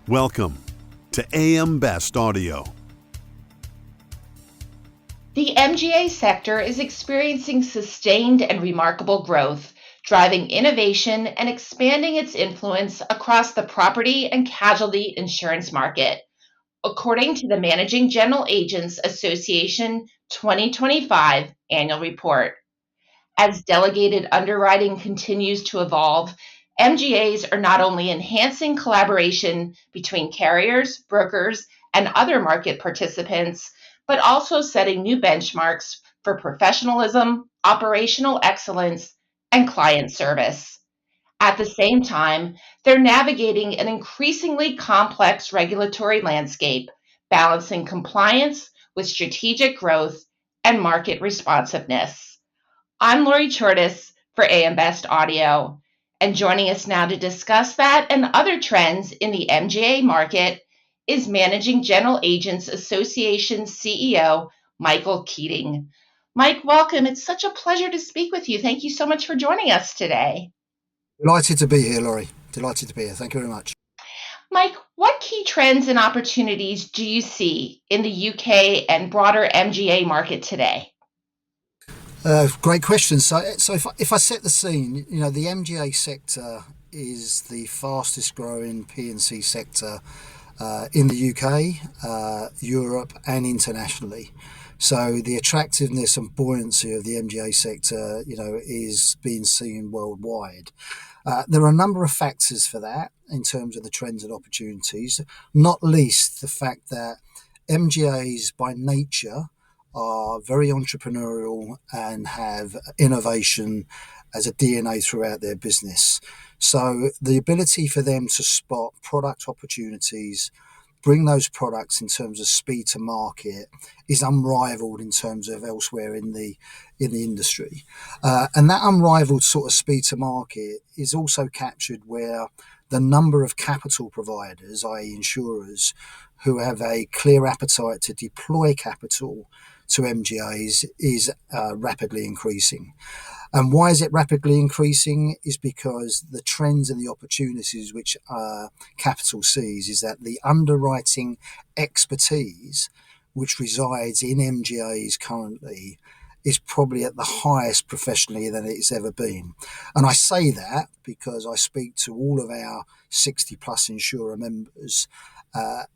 Welcome to AM Best Audio. The MGA sector is experiencing sustained and remarkable growth, driving innovation and expanding its influence across the property and casualty insurance market, according to the Managing General Agents Association 2025 annual report. As delegated underwriting continues to evolve, MGAs are not only enhancing collaboration between carriers, brokers, and other market participants, but also setting new benchmarks for professionalism, operational excellence, and client service. At the same time, they're navigating an increasingly complex regulatory landscape, balancing compliance with strategic growth and market responsiveness. I'm Lori Chortis for AM Best Audio, and joining us now to discuss that and other trends in the MGA market is Managing General Agents Association CEO Michael Keating. Mike, welcome. It's such a pleasure to speak with you. Thank you so much for joining us today. Delighted to be here, Laurie. Delighted to be here. Thank you very much. Mike, what key trends and opportunities do you see in the UK and broader MGA market today? Great question. So if I set the scene, the MGA sector is the fastest growing P&C sector in the UK, Europe, and internationally. So the attractiveness and buoyancy of the MGA sector, is being seen worldwide. There are a number of factors for that in terms of the trends and opportunities, not least the fact that MGAs by nature are very entrepreneurial and have innovation as a DNA throughout their business. So the ability for them to spot product opportunities, bring those products in terms of speed to market is unrivaled in terms of elsewhere in the industry. And that unrivaled sort of speed to market is also captured where the number of capital providers, i.e. insurers, who have a clear appetite to deploy capital to MGAs is rapidly increasing. And why is it rapidly increasing? Is because the trends and the opportunities which capital sees is that the underwriting expertise which resides in MGAs currently is probably at the highest professionally than it's ever been. And I say that because I speak to all of our 60 plus insurer members,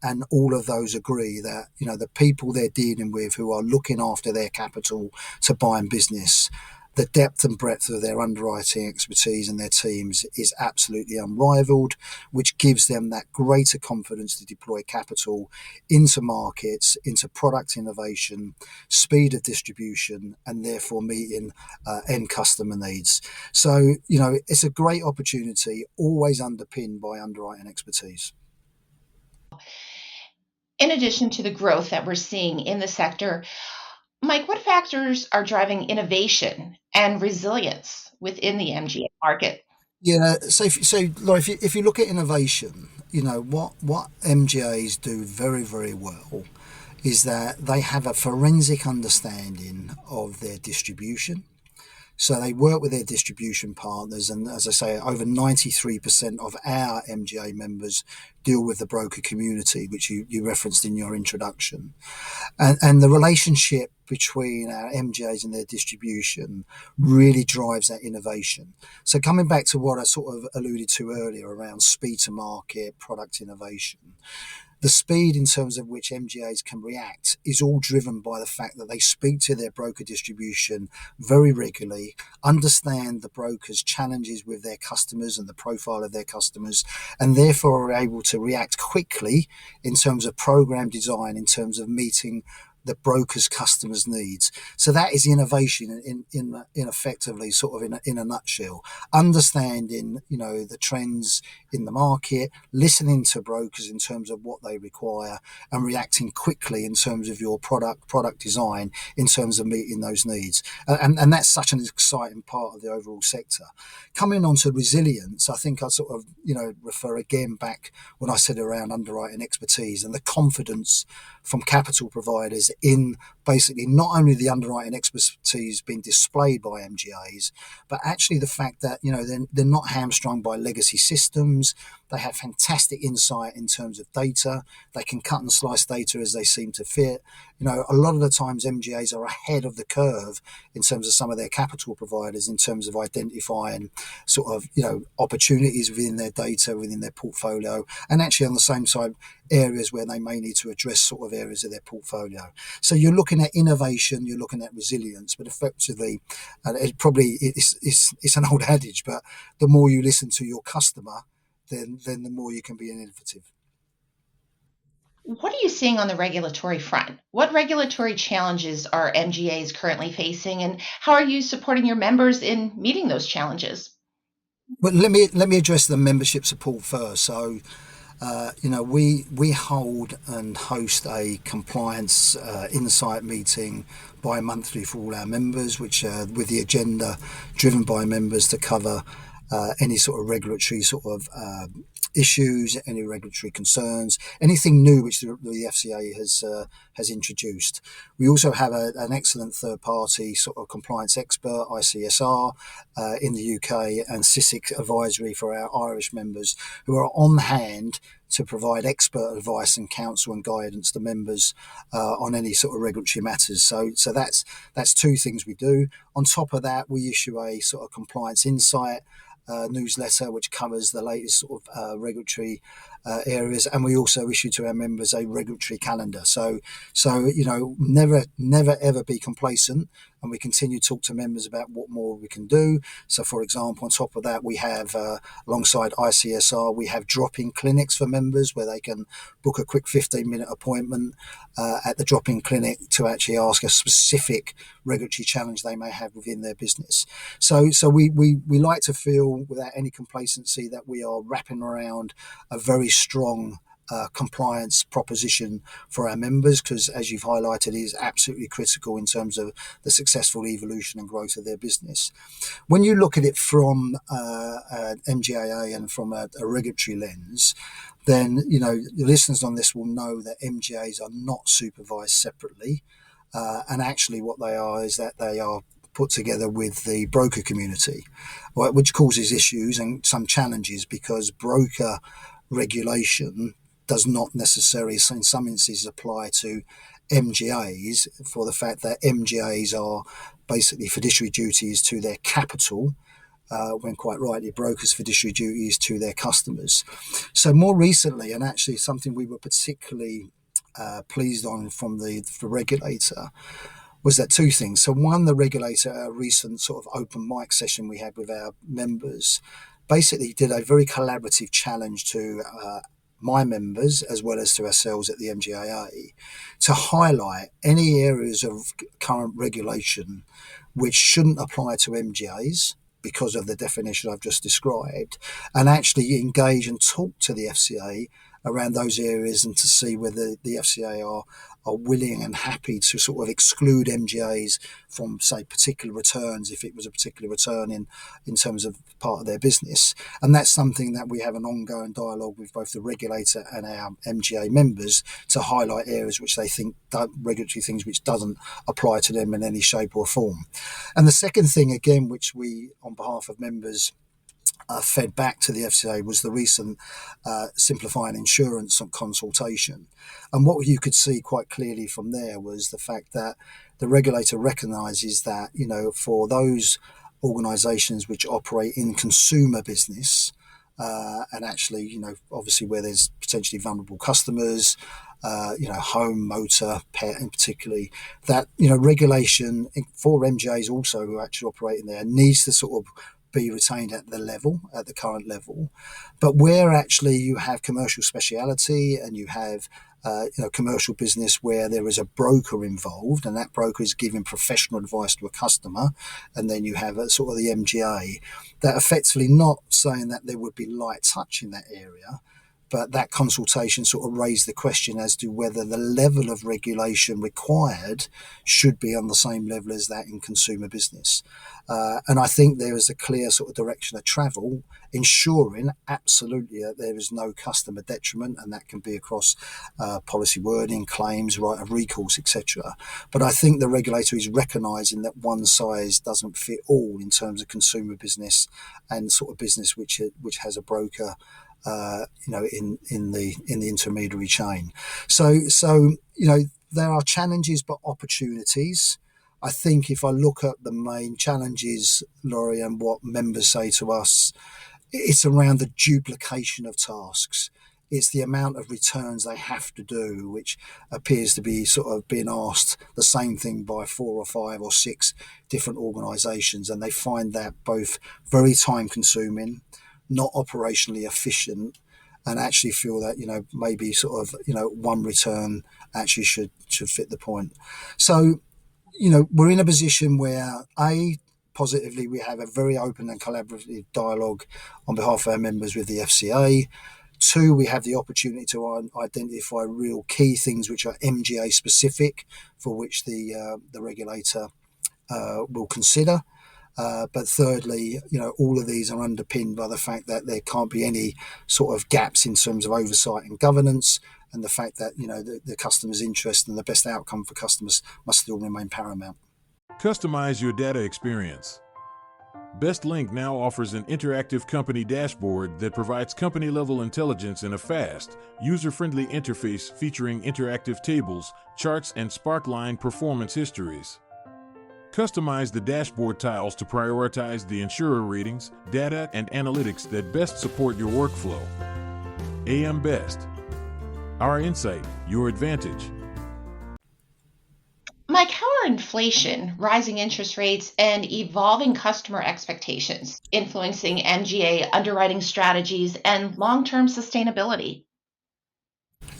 and all of those agree that the people they're dealing with who are looking after their capital to buy in business, the depth and breadth of their underwriting expertise and their teams is absolutely unrivaled, which gives them that greater confidence to deploy capital into markets, into product innovation, speed of distribution, and therefore meeting end customer needs. So, it's a great opportunity, always underpinned by underwriting expertise. In addition to the growth that we're seeing in the sector, Mike, what factors are driving innovation and resilience within the MGA market? Yeah, so Laura, if you look at innovation, what MGAs do very, very well is that they have a forensic understanding of their distribution. So they work with their distribution partners, and as I say, over 93% of our MGA members deal with the broker community, which you referenced in your introduction. And the relationship between our MGAs and their distribution really drives that innovation. So coming back to what I sort of alluded to earlier around speed to market, product innovation, the speed in terms of which MGAs can react is all driven by the fact that they speak to their broker distribution very regularly, understand the broker's challenges with their customers and the profile of their customers, and therefore are able to react quickly in terms of program design, in terms of meeting the broker's customers' needs. So that is innovation in effectively sort of in a nutshell. Understanding, the trends in the market, listening to brokers in terms of what they require, and reacting quickly in terms of your product design, in terms of meeting those needs. And that's such an exciting part of the overall sector. Coming on to resilience, I think I sort of, refer again back when I said around underwriting expertise and the confidence from capital providers lies in basically not only the underwriting expertise being displayed by MGAs, but actually the fact that, they're not hamstrung by legacy systems. They have fantastic insight in terms of data. They can cut and slice data as they seem to fit. A lot of the times MGAs are ahead of the curve in terms of some of their capital providers, in terms of identifying sort of, opportunities within their data, within their portfolio, and actually on the same side, areas where they may need to address sort of areas of their portfolio. So you're looking at innovation, you're looking at resilience, but effectively, it's an old adage, but the more you listen to your customer, then the more you can be innovative. What are you seeing on the regulatory front? What regulatory challenges are MGAs currently facing, and how are you supporting your members in meeting those challenges? Well, let me address the membership support first. So, we hold and host a compliance insight meeting bi-monthly for all our members, which with the agenda driven by members to cover any sort of regulatory sort of issues, any regulatory concerns, anything new which the FCA has introduced. We also have an excellent third-party sort of compliance expert, ICSR, in the UK, and CISIC advisory for our Irish members, who are on hand to provide expert advice and counsel and guidance to members on any sort of regulatory matters. So that's two things we do. On top of that, we issue a sort of compliance insight newsletter which covers the latest sort of regulatory areas, and we also issue to our members a regulatory calendar. So never ever be complacent, and we continue to talk to members about what more we can do. So, for example, on top of that, we have alongside ICSR, we have drop-in clinics for members where they can book a quick 15-minute appointment at the drop-in clinic to actually ask a specific regulatory challenge they may have within their business. So we like to feel, without any complacency, that we are wrapping around a very strong compliance proposition for our members, because, as you've highlighted, it is absolutely critical in terms of the successful evolution and growth of their business. When you look at it from MGAA and from a regulatory lens, then the listeners on this will know that MGAs are not supervised separately, and actually what they are is that they are put together with the broker community, which causes issues and some challenges, because broker regulation does not necessarily, in some instances, apply to MGAs, for the fact that MGAs are basically fiduciary duties to their capital, when quite rightly brokers' fiduciary duties to their customers. So more recently, and actually something we were particularly pleased on from the regulator, was that two things. So one, the regulator, a recent sort of open mic session we had with our members, basically did a very collaborative challenge to my members as well as to ourselves at the MGAA to highlight any areas of current regulation which shouldn't apply to MGAs because of the definition I've just described, and actually engage and talk to the FCA around those areas, and to see whether the FCA are willing and happy to sort of exclude MGAs from, say, particular returns, if it was a particular return in terms of part of their business. And that's something that we have an ongoing dialogue with both the regulator and our MGA members to highlight areas which they think, regulatory things which doesn't apply to them in any shape or form. And the second thing, again, which we, on behalf of members, fed back to the FCA, was the recent simplifying insurance consultation. And what you could see quite clearly from there was the fact that the regulator recognises that, for those organisations which operate in consumer business, and actually, obviously where there's potentially vulnerable customers, home, motor, pet in particularly, that, regulation for MGAs also who actually operate in there needs to sort of be retained at the current level. But where actually you have commercial speciality and you have commercial business where there is a broker involved, and that broker is giving professional advice to a customer, and then you have a sort of the MGA, that effectively, not saying that there would be light touch in that area, but that consultation sort of raised the question as to whether the level of regulation required should be on the same level as that in consumer business. And I think there is a clear sort of direction of travel, ensuring absolutely that there is no customer detriment, and that can be across policy wording, claims, right of recourse, etc. But I think the regulator is recognising that one size doesn't fit all in terms of consumer business and sort of business which has a broker in the intermediary chain. So there are challenges but opportunities. I think if I look at the main challenges, Laurie, and what members say to us, it's around the duplication of tasks. It's the amount of returns they have to do, which appears to be sort of being asked the same thing by 4 or 5 or 6 different organisations, and they find that both very time consuming, not operationally efficient, and actually feel that maybe sort of one return actually should fit the point. So we're in a position where positively we have a very open and collaborative dialogue on behalf of our members with the FCA. 2, we have the opportunity to identify real key things which are MGA specific, for which the regulator will consider. But thirdly, all of these are underpinned by the fact that there can't be any sort of gaps in terms of oversight and governance, and the fact that the customer's interest and the best outcome for customers must still remain paramount. Customize your data experience. BestLink now offers an interactive company dashboard that provides company-level intelligence in a fast, user-friendly interface featuring interactive tables, charts, and Sparkline performance histories. Customize the dashboard tiles to prioritize the insurer ratings, data, and analytics that best support your workflow. AM Best. Our insight, your advantage. Mike, how are inflation, rising interest rates, and evolving customer expectations influencing MGA underwriting strategies and long-term sustainability?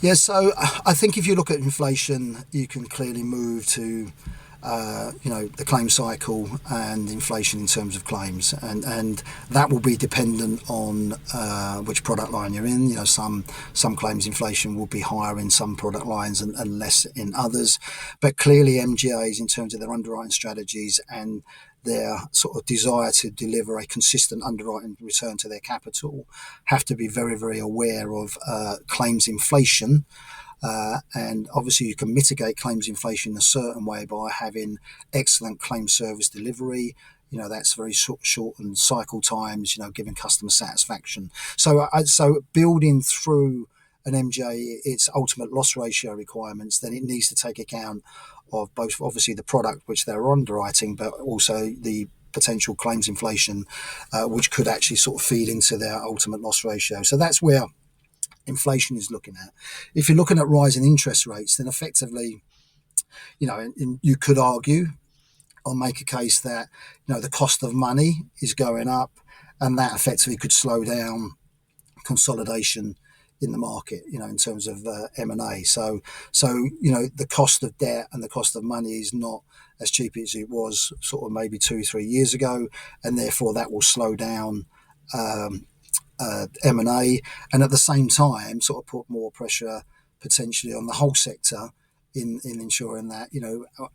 Yeah, so I think if you look at inflation, you can clearly move to the claim cycle and inflation in terms of claims, and that will be dependent on which product line you're in. Some claims inflation will be higher in some product lines and less in others, but clearly MGAs, in terms of their underwriting strategies and their sort of desire to deliver a consistent underwriting return to their capital, have to be very, very aware of claims inflation. And obviously you can mitigate claims inflation in a certain way by having excellent claim service delivery. That's very shortened cycle times, giving customer satisfaction. So building through an MGA its ultimate loss ratio requirements, then it needs to take account of both obviously the product which they're underwriting, but also the potential claims inflation, which could actually sort of feed into their ultimate loss ratio. So that's where inflation is looking at. If you're looking at rising interest rates, then effectively, you could argue or make a case that the cost of money is going up, and that effectively could slow down consolidation in the market, in terms of M&A. So the cost of debt and the cost of money is not as cheap as it was sort of maybe 2-3 years ago, and therefore that will slow down M&A, and at the same time sort of put more pressure potentially on the whole sector in ensuring that,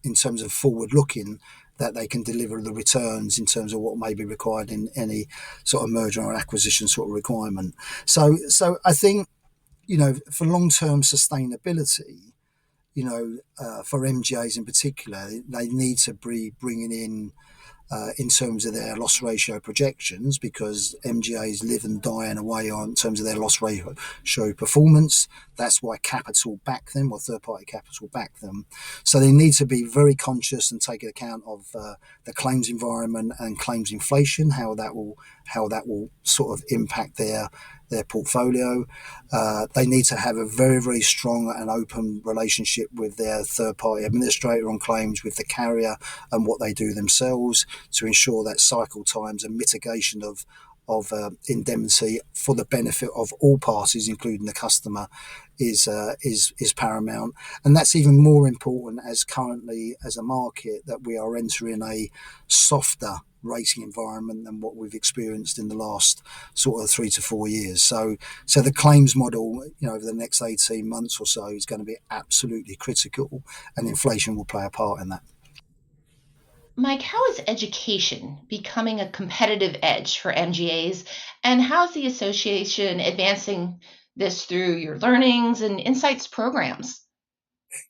in terms of forward looking, that they can deliver the returns in terms of what may be required in any sort of merger or acquisition sort of requirement. So I think, for long-term sustainability, for MGAs in particular, they need to be bringing in terms of their loss ratio projections, because MGAs live and die in a way in terms of their loss ratio performance. That's why capital back them, or third-party capital back them. So they need to be very conscious and take account of the claims environment and claims inflation, how that will sort of impact their portfolio. They need to have a very, very strong and open relationship with their third-party administrator on claims, with the carrier, and what they do themselves, to ensure that cycle times and mitigation of indemnity for the benefit of all parties, including the customer, is paramount. And that's even more important as currently as a market that we are entering a softer rating environment than what we've experienced in the last sort of 3 to 4 years. So the claims model, over the next 18 months or so is going to be absolutely critical, and inflation will play a part in that. Mike, how is education becoming a competitive edge for MGAs, and how's the association advancing this through your learnings and insights programs?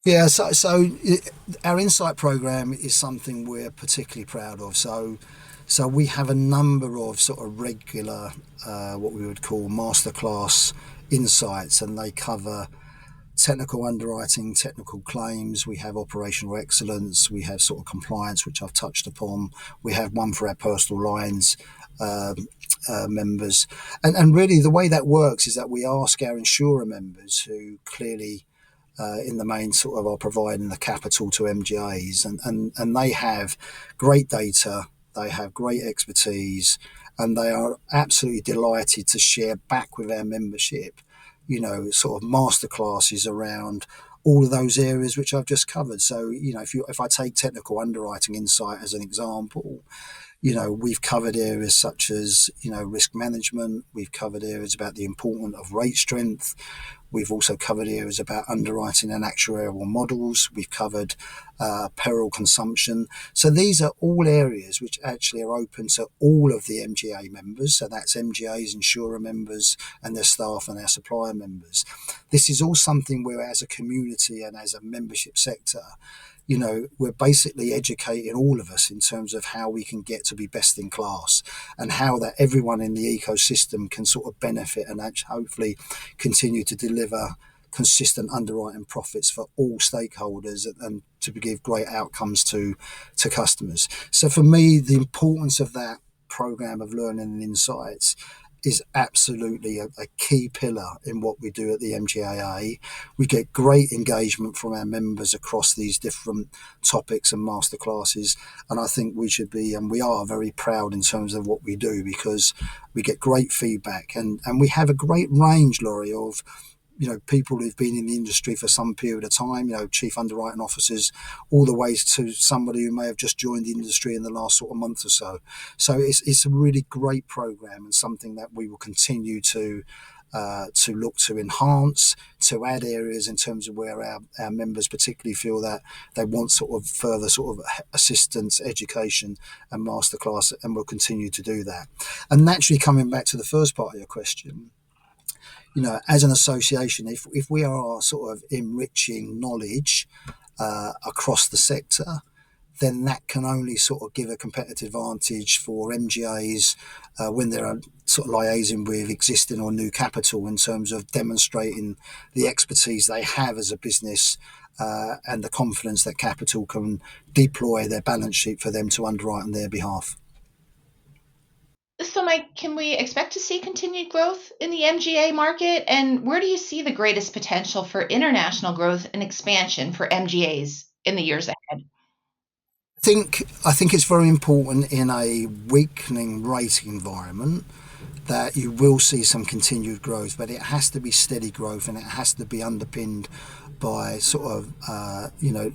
Yeah, our insight program is something we're particularly proud of. So we have a number of sort of regular, what we would call masterclass insights, and they cover technical underwriting, technical claims. We have operational excellence. We have sort of compliance, which I've touched upon. We have one for our personal lines members, and really the way that works is that we ask our insurer members, who clearly in the main sort of are providing the capital to MGAs, and they have great data, they have great expertise, and they are absolutely delighted to share back with our membership, sort of masterclasses around all of those areas which I've just covered. So, if I take technical underwriting insight as an example, we've covered areas such as, risk management. We've covered areas about the importance of rate strength. We've also covered areas about underwriting and actuarial models. We've covered peril consumption. So these are all areas which actually are open to all of the MGA members. So that's MGAs, insurer members, and their staff and our supplier members. This is all something where, as a community and as a membership sector, we're basically educating all of us in terms of how we can get to be best in class, and how that everyone in the ecosystem can sort of benefit and hopefully continue to deliver consistent underwriting profits for all stakeholders, and to give great outcomes to customers. So for me, the importance of that program of learning and insights is absolutely a key pillar in what we do at the MGAA. We get great engagement from our members across these different topics and masterclasses, and I think we should be, and we are, very proud in terms of what we do, because we get great feedback, and we have a great range, Laurie, of people who've been in the industry for some period of time, chief underwriting officers, all the way to somebody who may have just joined the industry in the last sort of month or so. So it's a really great program, and something that we will continue to look to enhance, to add areas in terms of where our members particularly feel that they want sort of further sort of assistance, education and masterclass, and we'll continue to do that. And naturally, coming back to the first part of your question, as an association, if we are sort of enriching knowledge across the sector, then that can only sort of give a competitive advantage for MGAs when they're sort of liaising with existing or new capital, in terms of demonstrating the expertise they have as a business and the confidence that capital can deploy their balance sheet for them to underwrite on their behalf. So, Mike, can we expect to see continued growth in the MGA market? And where do you see the greatest potential for international growth and expansion for MGAs in the years ahead? I think it's very important in a weakening rating environment that you will see some continued growth, but it has to be steady growth, and it has to be underpinned by sort of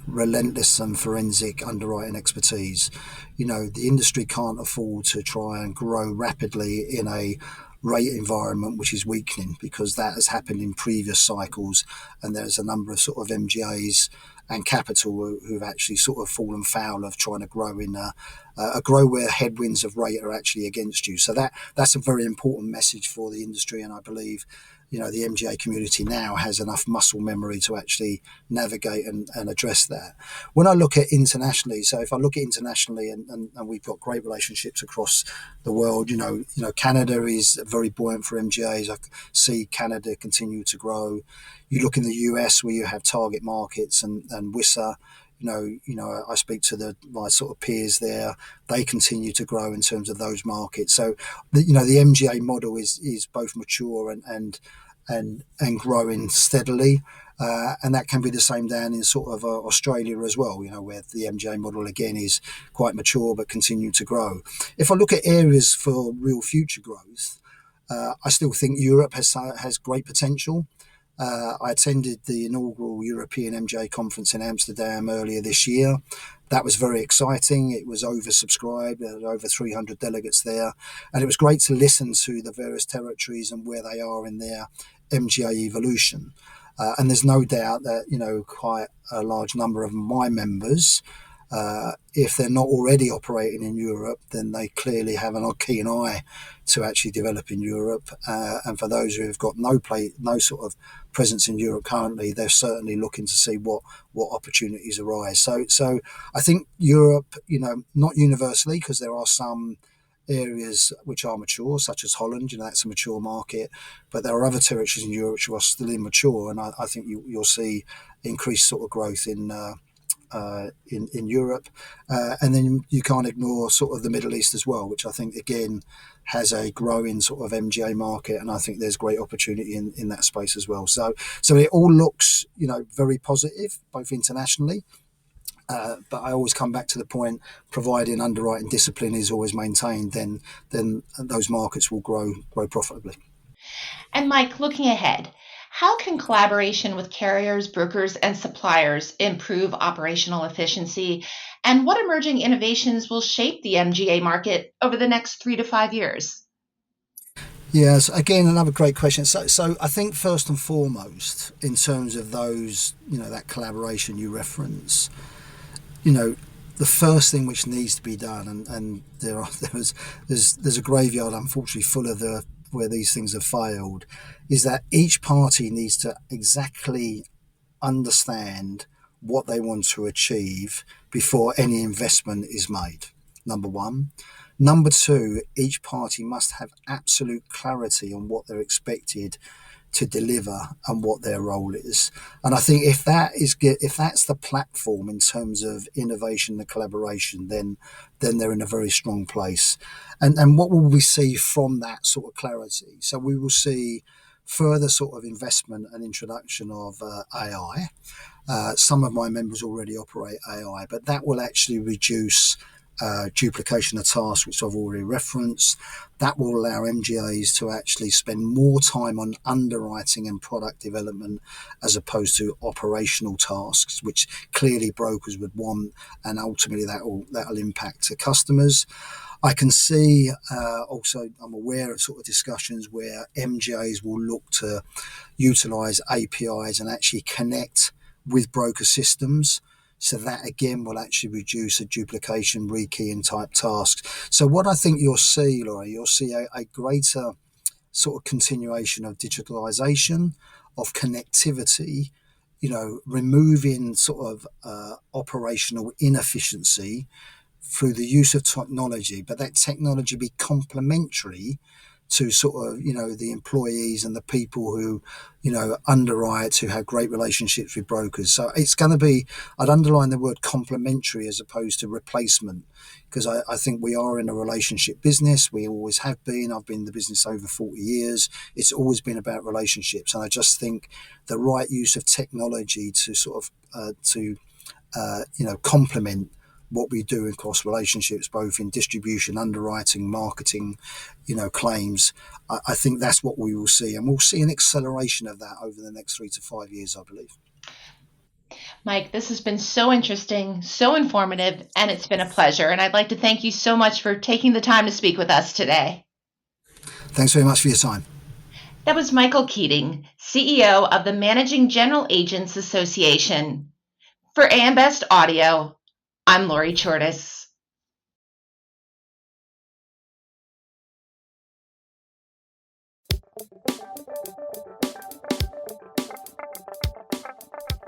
relentless and forensic underwriting expertise. The industry can't afford to try and grow rapidly in a rate environment which is weakening, because that has happened in previous cycles, and there's a number of sort of MGAs and capital who've actually sort of fallen foul of trying to grow in a grow where headwinds of rate are actually against you. So that's a very important message for the industry, and I believe the MGA community now has enough muscle memory to actually navigate and address that. When I look at internationally, so if I look at internationally, and we've got great relationships across the world, Canada is very buoyant for MGAs. I see Canada continue to grow. You look in the US, where you have target markets and WISA. I speak to my sort of peers there. They continue to grow in terms of those markets. So the MGA model is both mature and and growing steadily. And that can be the same down in sort of Australia as well, where the MGA model again is quite mature but continue to grow. If I look at areas for real future growth, I still think Europe has great potential. I attended the inaugural European MGA conference in Amsterdam earlier this year. That was very exciting. It was oversubscribed. There were over 300 delegates there. And it was great to listen to the various territories and where they are in their MGA evolution. And there's no doubt that, quite a large number of my members, if they're not already operating in Europe, then they clearly have a keen eye to actually develop in Europe. And for those who have got no sort of presence in Europe currently, they're certainly looking to see what opportunities arise. So I think Europe, not universally, because there are some areas which are mature, such as Holland, that's a mature market, but there are other territories in Europe which are still immature, and I think you'll see increased sort of growth in Europe, and then you can't ignore sort of the Middle East as well, which I think again has a growing sort of MGA market, and I think there's great opportunity in that space as well. So it all looks very positive, both internationally. But I always come back to the point, providing underwriting discipline is always maintained, then those markets will grow profitably. And Mike, looking ahead, how can collaboration with carriers, brokers, and suppliers improve operational efficiency? And what emerging innovations will shape the MGA market over the next 3 to 5 years? Yes, again, another great question. So I think first and foremost, in terms of those, that collaboration you reference, the first thing which needs to be done, and there's a graveyard unfortunately full of where these things have failed, is that each party needs to exactly understand what they want to achieve before any investment is made. Number one. Number two, each party must have absolute clarity on what they're expected to deliver and what their role is. And I think if that's the platform in terms of innovation and collaboration, then they're in a very strong place. And what will we see from that sort of clarity? So we will see further sort of investment and introduction of AI. Some of my members already operate AI, but that will actually reduce duplication of tasks, which I've already referenced. That will allow MGAs to actually spend more time on underwriting and product development as opposed to operational tasks, which clearly brokers would want, and ultimately that will impact the customers. I can see also, I'm aware of sort of discussions where MGAs will look to utilize APIs and actually connect with broker systems. So that again will actually reduce a duplication, rekeying type tasks. So what I think you'll see, Laura, you'll see a greater sort of continuation of digitalization, of connectivity, removing sort of operational inefficiency through the use of technology, but that technology be complementary to sort of, the employees and the people who, underwrite, who have great relationships with brokers. So it's going to be, I'd underline the word complementary as opposed to replacement, because I think we are in a relationship business. We always have been. I've been in the business over 40 years. It's always been about relationships. And I just think the right use of technology to sort of, complement what we do across relationships, both in distribution, underwriting, marketing, claims. I think that's what we will see. And we'll see an acceleration of that over the next 3 to 5 years, I believe. Mike, this has been so interesting, so informative, and it's been a pleasure. And I'd like to thank you so much for taking the time to speak with us today. Thanks very much for your time. That was Michael Keating, CEO of the Managing General Agents Association. For AM Best Audio, I'm Lori Chortis.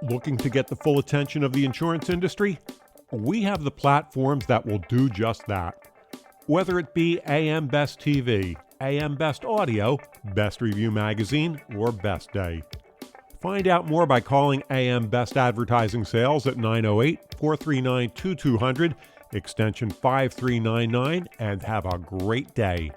Looking to get the full attention of the insurance industry? We have the platforms that will do just that. Whether it be AM Best TV, AM Best Audio, Best Review Magazine, or Best Day. Find out more by calling AM Best Advertising Sales at 908-439-2200, extension 5399, and have a great day.